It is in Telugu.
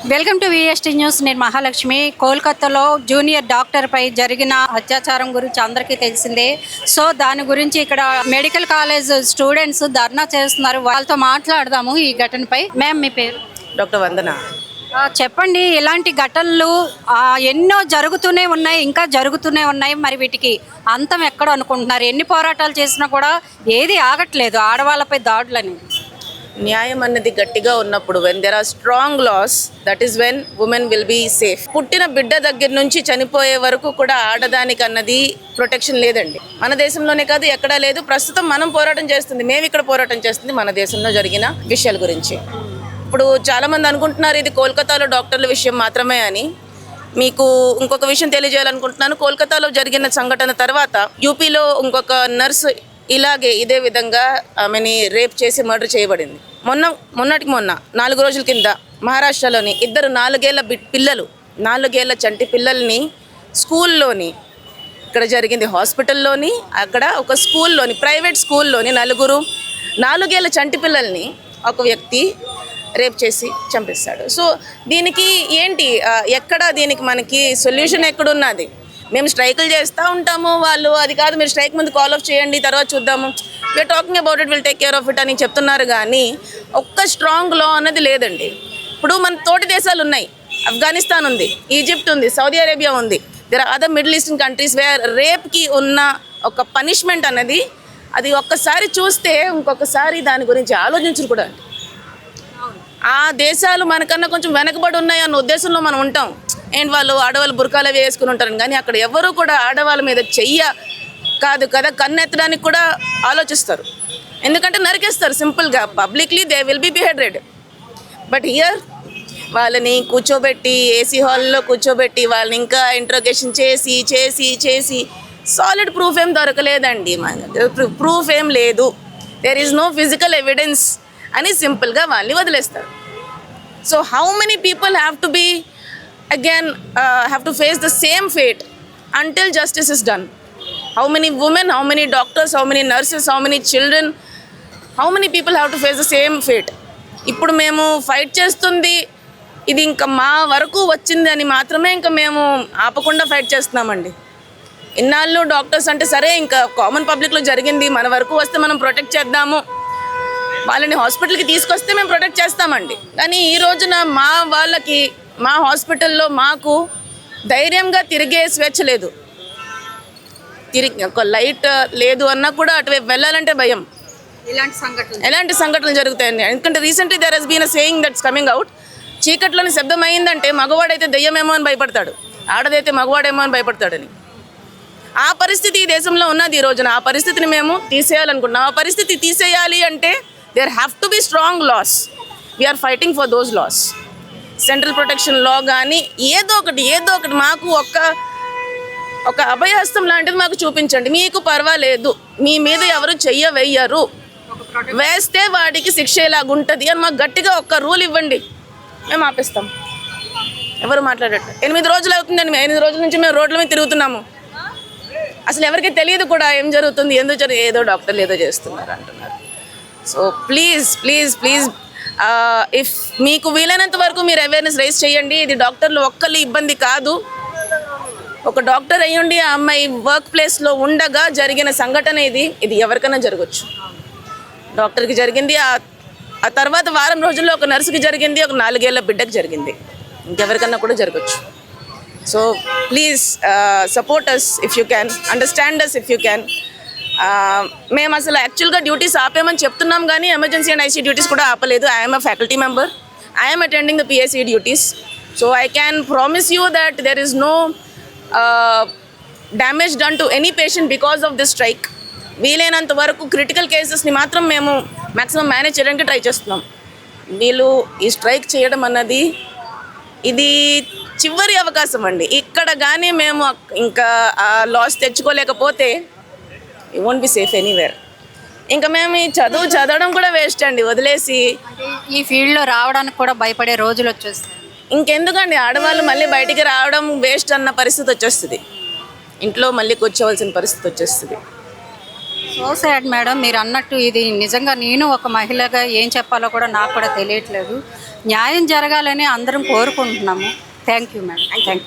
Welcome to VST news. నేను మహాలక్ష్మి. కోల్కతాలో జూనియర్ డాక్టర్ పై జరిగిన అత్యాచారం గురించి అందరికీ తెలిసిందే. సో దాని గురించి ఇక్కడ మెడికల్ కాలేజ్ స్టూడెంట్స్ ధర్నా చేస్తున్నారు. వాళ్ళతో మాట్లాడదాము ఈ ఘటనపై. మ్యామ్, మీ పేరు? డాక్టర్ వందన. చెప్పండి, ఇలాంటి ఘటనలు ఎన్నో జరుగుతూనే ఉన్నాయి, ఇంకా జరుగుతూనే ఉన్నాయి. మరి వీటికి అంతం ఎక్కడ అనుకుంటున్నారు? ఎన్ని పోరాటాలు చేసినా కూడా ఏది ఆగట్లేదు ఆడవాళ్ళపై దాడులని. న్యాయం అన్నది గట్టిగా ఉన్నప్పుడు, when there are strong laws, that is when women will be safe. పుట్టిన బిడ్డ దగ్గర నుంచి చనిపోయే వరకు కూడా ఆడదానికి అన్నది ప్రొటెక్షన్ లేదండి. మన దేశంలోనే కాదు, ఎక్కడా లేదు. ప్రస్తుతం మనం పోరాటం చేస్తుంది, మేము ఇక్కడ పోరాటం చేస్తుంది మన దేశంలో జరిగిన విషయాల గురించి. ఇప్పుడు చాలామంది అనుకుంటున్నారు ఇది కోల్కతాలో డాక్టర్ల విషయం మాత్రమే అని. మీకు ఇంకొక విషయం తెలియజేయాలనుకుంటున్నాను. కోల్కతాలో జరిగిన సంఘటన తర్వాత యూపీలో ఇంకొక నర్సు ఇదే విధంగా ఆమెని రేప్ చేసి మర్డర్ చేయబడింది. మొన్నటికి 4 రోజుల కింద మహారాష్ట్రలోని 2 4 ఏళ్ల చంటి పిల్లల్ని స్కూల్లోని, ఇక్కడ జరిగింది హాస్పిటల్లోని, అక్కడ ఒక స్కూల్లోని, ప్రైవేట్ స్కూల్లోని 4 ఏళ్ల చంటి పిల్లల్ని ఒక వ్యక్తి రేప్ చేసి చంపేస్తాడు. సో దీనికి ఏంటి, దీనికి మనకి సొల్యూషన్ ఎక్కడున్నది? మేము స్ట్రైకులు చేస్తూ ఉంటాము, వాళ్ళు అది కాదు మీరు స్ట్రైక్ ముందు కాల్ ఆఫ్ చేయండి తర్వాత చూద్దాము, we're talking about it, will take care of it అని చెప్తున్నారు. కానీ ఒక్క స్ట్రాంగ్ లా అన్నది లేదండి. ఇప్పుడు మన తోటి దేశాలు ఉన్నాయి, ఆఫ్ఘనిస్తాన్ ఉంది, ఈజిప్ట్ ఉంది, సౌదీ అరేబియా ఉంది. There are other middle eastern countries where రేప్కి ఉన్న ఒక పనిష్మెంట్ అన్నది, అది ఒక్కసారి చూస్తే ఇంకొకసారి దాని గురించి ఆలోచించరు కూడా. ఆ దేశాలు మనకన్నా కొంచెం వెనకబడి ఉన్నాయి అన్న ఉద్దేశంలో మనం ఉంటాం. అండ్ ఆడవాళ్ళు బురకాలు వేసుకుని ఉంటారు, కానీ అక్కడ ఎవరు కూడా ఆడవాళ్ళ మీద కాదు కదా కన్నెత్తడానికి కూడా ఆలోచిస్తారు. ఎందుకంటే నరికేస్తారు సింపుల్గా, publicly they will be beheaded. But here వాళ్ళని కూర్చోబెట్టి, ఏసీ హాల్లో కూర్చోబెట్టి వాళ్ళని ఇంకా ఇంట్రోగేషన్ చేసి సాలిడ్ ప్రూఫ్ ఏం దొరకలేదండి. ప్రూఫ్ ఏం లేదు, there is no physical evidence అని సింపుల్గా వాళ్ళని వదిలేస్తారు. So how many people have to be have to face the same fate until justice is done? How many women, how many doctors, how many nurses, how many children, how many people have to face the same fate? ఇప్పుడు మేము ఫైట్ చేస్తుంది ఇది ఇంకా మా వరకు వచ్చింది అని మాత్రమే ఇంకా మేము ఆపకుండా ఫైట్ చేస్తున్నామండి. ఇన్నాళ్ళు డాక్టర్స్ అంటే సరే ఇంకా కామన్ పబ్లిక్లో జరిగింది, మన వరకు వస్తే మనం ప్రొటెక్ట్ చేద్దాము, వాళ్ళని హాస్పిటల్కి తీసుకొస్తే మేము ప్రొటెక్ట్ చేస్తామండి. కానీ ఈ రోజున మా హాస్పిటల్లో మాకు ధైర్యంగా తిరిగే స్వేచ్ఛ లేదు. ఒక లైట్ లేదు అన్నా కూడా అటువైపు వెళ్ళాలంటే భయం. ఎలాంటి సంఘటనలు జరుగుతాయండి. ఎందుకంటే recently there has been a saying that's coming out, చీకట్లోని శబ్దం అయిందంటే మగవాడైతే దెయ్యమేమో అని భయపడతాడు, ఆడదైతే మగవాడేమో అని భయపడతాడని. ఆ పరిస్థితి ఈ దేశంలో ఉన్నది ఈ రోజున. ఆ పరిస్థితిని మేము తీసేయాలనుకుంటున్నాం. ఆ పరిస్థితి తీసేయాలి అంటే there have to be strong laws. We're fighting for those laws. Central protection law కానీ ఏదో ఒకటి మాకు ఒక అభయహస్తం లాంటిది మాకు చూపించండి. మీకు పర్వాలేదు, మీ మీద ఎవరు వెయ్యరు, వేస్తే వాడికి శిక్ష ఇలాగుంటుంది అని మాకు గట్టిగా ఒక్క రూల్ ఇవ్వండి, మేము ఆపేస్తాం. ఎవరు మాట్లాడట్లేదు. 8 రోజులు అవుతుందండి, 8 రోజుల నుంచి మేము రోడ్ల మీద తిరుగుతున్నాము. అసలు ఎవరికి తెలియదు కూడా ఏం జరుగుతుంది, ఏదో డాక్టర్లు ఏదో చేస్తున్నారు అంటున్నారు. సో ప్లీజ్ ఇఫ్ మీకు వీలైనంత వరకు మీరు అవేర్నెస్ రైజ్ చేయండి. ఇది డాక్టర్లు ఒక్కళ్ళు ఇబ్బంది కాదు, ఒక డాక్టర్ అయ్యుండి ఆ అమ్మాయి వర్క్ ప్లేస్లో ఉండగా జరిగిన సంఘటన ఇది ఎవరికైనా జరగచ్చు. డాక్టర్కి జరిగింది, ఆ తర్వాత వారం రోజుల్లో ఒక నర్సుకి జరిగింది, ఒక 4 ఏళ్ల బిడ్డకి జరిగింది, ఇంకెవరికన్నా కూడా జరగచ్చు. So please support us if you can, understand us if you can. మేము అసలు యాక్చువల్గా డ్యూటీస్ ఆపేమని చెప్తున్నాం, కానీ ఎమర్జెన్సీ అండ్ ఐసీ డ్యూటీస్ కూడా ఆపలేదు. I'm a faculty member, I'm attending the PSC duties. So I can promise you that there is no damage done to any patient because of this strike. వీలైనంత వరకు క్రిటికల్ కేసెస్ని మాత్రం మేము మ్యాక్సిమం మేనేజ్ చేయడానికి ట్రై చేస్తున్నాం. వీళ్ళు ఈ స్ట్రైక్ చేయడం అన్నది ఇది చివరి అవకాశం అండి. ఇక్కడ కానీ మేము ఇంకా లాస్ తెచ్చుకోలేకపోతే you won't be safe anywhere. ఇంకా మేము ఈ చదవడం కూడా వేస్ట్ అండి, వదిలేసి ఈ ఫీల్డ్లో రావడానికి కూడా భయపడే రోజులు వచ్చేస్తాయి. ఇంకెందుకండి ఆడవాళ్ళు మళ్ళీ బయటికి రావడం వేస్ట్ అన్న పరిస్థితి వచ్చేస్తుంది, ఇంట్లో మళ్ళీ కూర్చోవలసిన పరిస్థితి వచ్చేస్తుంది. సో సాడ్ మేడం, మీరు అన్నట్టు ఇది నిజంగా నేను ఒక మహిళగా ఏం చెప్పాలో కూడా నాకు కూడా తెలియట్లేదు. న్యాయం జరగాలని అందరం కోరుకుంటున్నాము. Thank you madam. Thank you.